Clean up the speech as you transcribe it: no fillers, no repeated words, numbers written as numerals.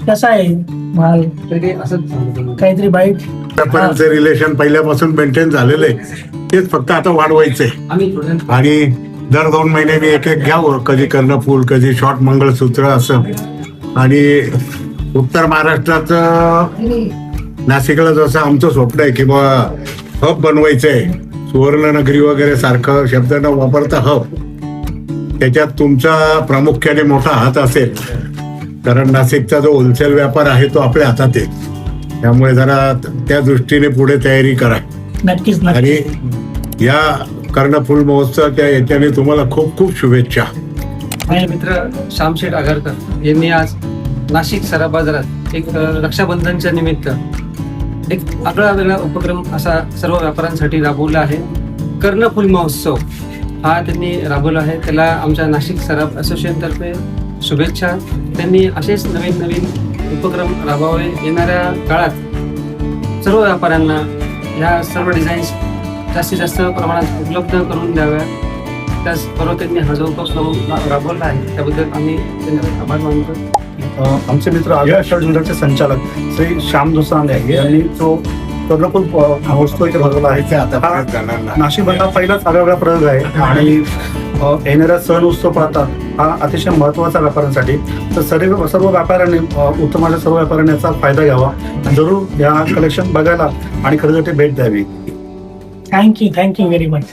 कसा आहे माल? काहीतरी बाईट व्यापाऱ्यांचं रिलेशन पहिल्यापासून मेंटेन झालेलं आहे, तेच फक्त आता वाढवायचंय. आणि दर 2 महिने मी एक घ्यावं, कधी कर्णफूल, कधी शॉर्ट मंगळसूत्र असं. आणि उत्तर महाराष्ट्रात नाशिकला जसं आमचं स्वप्न आहे की बा हब बनवायचंय, सुवर्णनगरी वगैरे सारखं शब्द न वापरता हब, त्याच्यात तुमचा प्रामुख्याने मोठा हात असेल. कारण नाशिकचा जो होलसेल व्यापार आहे तो आपल्या हातात आहे, त्यामुळे जरा त्या दृष्टीने पुढे तयारी करा. नक्कीच आणि या कर्णफूल महोत्सवाच्या याच्याने तुम्हाला खूप खूप शुभेच्छा. माझे मित्र श्यामशेठ आगरकर यांनी आज नाशिक सरा बाजारात एक रक्षाबंधनच्या निमित्त एक आगळा वेगळा उपक्रम असा सर्व व्यापाऱ्यांसाठी राबवला आहे. कर्णफूल महोत्सव हा त्यांनी राबवला आहे. त्याला आमच्या नाशिक सराफ असोसिएशनतर्फे शुभेच्छा. त्यांनी असेच नवीन नवीन उपक्रम राबवावे. येणाऱ्या काळात सर्व व्यापाऱ्यांना ह्या सर्व डिझाईन्स जास्तीत जास्त प्रमाणात उपलब्ध करून द्याव्या. त्याचबरोबर त्यांनी हा जो उपक्रम राबवला आहे त्याबद्दल आम्ही त्यांचे आभार मानतो. आमचे मित्र आगळ्या ज्वेलरचे संचालक श्री श्याम दोसांगे यांनी जो कर्णफूल महोत्सव इथे भरवला आहे, हा नाशिकमधला पहिलाच आगळा प्रयोग आहे. आणि येणाऱ्या सण उत्सव पाहतात हा अतिशय महत्त्वाचा व्यापाऱ्यांसाठी. तर सर्व व्यापाऱ्यांनी उत्तमाच्या सर्व व्यापाऱ्यांनी याचा फायदा घ्यावा. जरूर या कलेक्शन बघायला आणि खरेदीसाठी भेट द्यावी. Thank you very much.